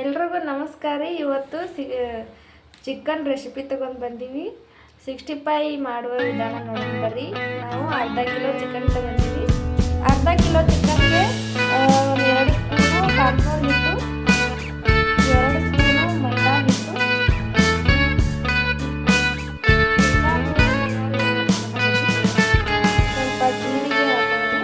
ಎಲ್ರಿಗೂ ನಮಸ್ಕಾರ. ಇವತ್ತು ಚಿಕನ್ ರೆಸಿಪಿ ತಗೊಂಡು ಬಂದೀವಿ. 65 ಮಾಡುವ ವಿಧಾನ ನೋಡೋಣ ಬರ್ರಿ. ನಾವು ಅರ್ಧ ಕಿಲೋ ಚಿಕನ್ ತಗೊಂಡಿವಿ. ಅರ್ಧ ಕಿಲೋ ಚಿಕನ್ಗೆ 2 ಸ್ಪೂನು ಕಾರ್ನ್ಫ್ಲೋರ್ ಹಿಟ್ಟು, 2 ಸ್ಪೂನು ಮೈದಾ ಹಿಟ್ಟು, ಸ್ವಲ್ಪ ಜೀರಿಗೆ ಹಾಕೋಣ.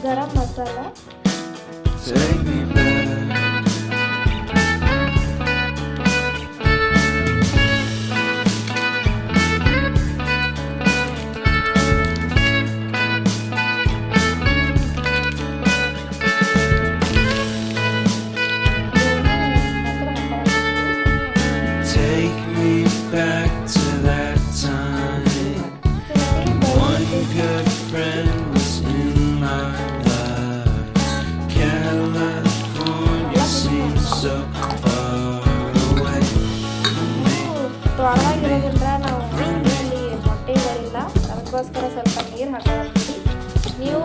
ಗರಂ ಮಸಾಲ, ತೊಳಗಿರೋದ್ರಿಂದ ನಾವು ಇಲ್ಲಿ ಮೊಟ್ಟೆ ಇರೋದಿಲ್ಲ, ಅದಕ್ಕೋಸ್ಕರ ಸ್ವಲ್ಪ ನೀರು ಹಾಕೋತೀವಿ. ನೀವು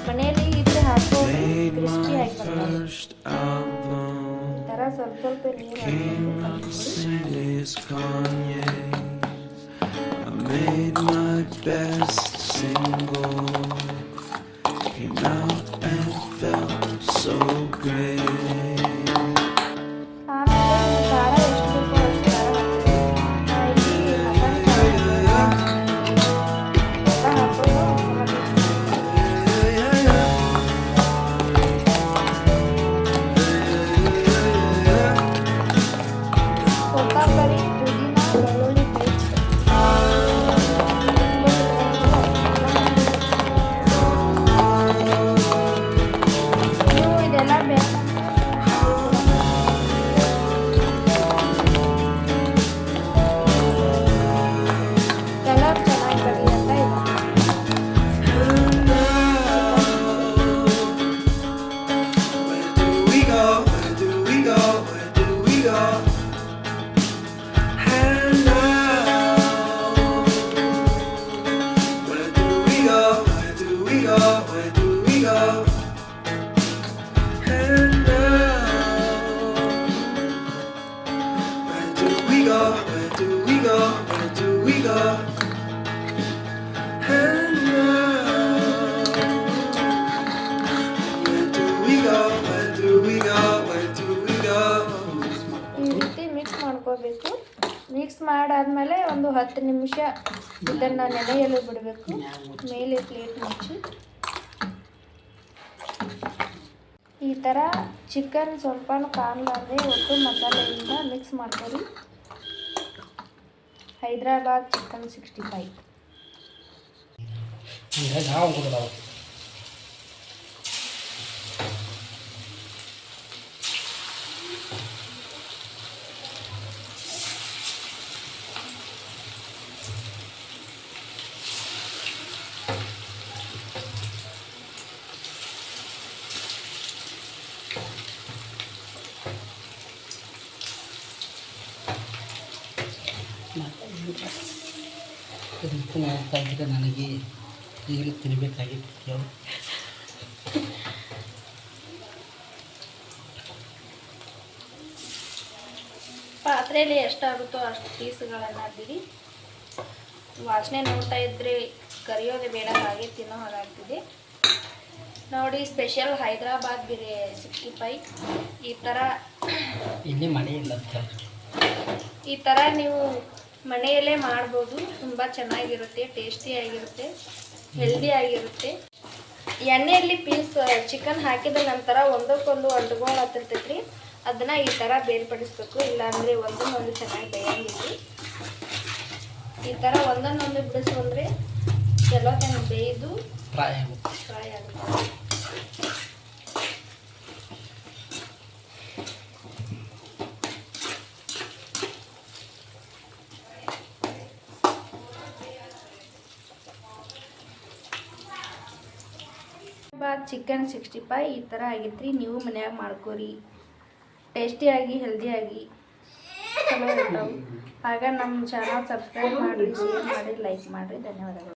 ಮನೆಯಲ್ಲಿ ಇದ್ರೆ ಹಾಕೋ ಕ್ರಿಸ್ಪಿ ಆಗಿ ಬರ್ತದೆ. ಈ ಥರ ಸ್ವಲ್ಪ ಸ್ವಲ್ಪ ನೀರು ಮಾಡ್ಕೋಬೇಕು. ಮಿಕ್ಸ್ ಮಾಡಾದ್ಮೇಲೆ ಒಂದು 10 ನಿಮಿಷ ಇದನ್ನು ನೆನೆಯಲು ಬಿಡಬೇಕು. ಮೇಲೆ ಪ್ಲೇಟ್ ಮುಚ್ಚಿ ಈ ಥರ ಚಿಕನ್ ಸ್ವಲ್ಪ ಕಾಣಲಾರ್ದೆ ಒಟ್ಟು ಮಸಾಲೆಯಿಂದ ಮಿಕ್ಸ್ ಮಾಡ್ಕೊಳ್ಳಿ. ಹೈದರಾಬಾದ್ ಚಿಕನ್ 65. ನೋಡ್ತಾ ಇದ್ದರೆ ನನಗೆ ಈಗಲೂ ತಿನ್ನಬೇಕಾಗಿತ್ತು. ಪಾತ್ರೆಯಲ್ಲಿ ಎಷ್ಟಾಗುತ್ತೋ ಅಷ್ಟು ಪೀಸ್ಗಳನ್ನು ಹಾಕಿರಿ. ವಾಸನೆ ನೋಡ್ತಾ ಇದ್ದರೆ ಕರಿಯೋದೇ ಬೇಡ, ಹಾಗೆ ತಿನ್ನೋ ಹಾಗಾಗ್ತಿದೆ ನೋಡಿ. ಸ್ಪೆಷಲ್ ಹೈದರಾಬಾದ್ 65 ಈ ಥರ ಇಲ್ಲಿ ಮನೆಯಿಲ್ಲ. ಈ ಥರ ನೀವು ಮನೆಯಲ್ಲೇ ಮಾಡ್ಬೋದು. ತುಂಬ ಚೆನ್ನಾಗಿರುತ್ತೆ, ಟೇಸ್ಟಿಯಾಗಿರುತ್ತೆ, ಹೆಲ್ದಿ ಆಗಿರುತ್ತೆ. ಎಣ್ಣೆಯಲ್ಲಿ ಚಿಕನ್ ಹಾಕಿದ ನಂತರ ಒಂದಕ್ಕೊಂದು ಅಂಟ್ಕೊಳ್ಳತ್ತಿರ್ತೈತ್ರಿ. ಅದನ್ನು ಈ ಥರ ಬೇರ್ಪಡಿಸ್ಬೇಕು, ಇಲ್ಲಾಂದರೆ ಒಂದನ್ನೊಂದು ಚೆನ್ನಾಗಿ ಬೇಯಂಗಿಲ್ಲ. ಈ ಥರ ಒಂದನ್ನೊಂದು ಬಿಡಿಸ್ಕೊಂಡ್ರೆ ಚಲೋ ಚೆನ್ನಾಗಿ ಬೇಯ್ದು ಫ್ರೈ ಆಗುತ್ತೆ. ಚಿಕನ್ 65 ಈ ಥರ ಆಗೈತ್ರಿ. ನೀವು ಮನ್ಯಾಗ ಮಾಡ್ಕೋರಿ, ಟೇಸ್ಟಿಯಾಗಿ ಹೆಲ್ದಿಯಾಗಿ ಚಲೋ ಇರ್ತಾವೆ. ಆಗ ನಮ್ಮ ಚಾನಲ್ ಸಬ್ಸ್ಕ್ರೈಬ್ ಮಾಡಿರಿ, ಶೇರ್ ಮಾಡಿ, ಲೈಕ್ ಮಾಡಿರಿ. ಧನ್ಯವಾದಗಳು.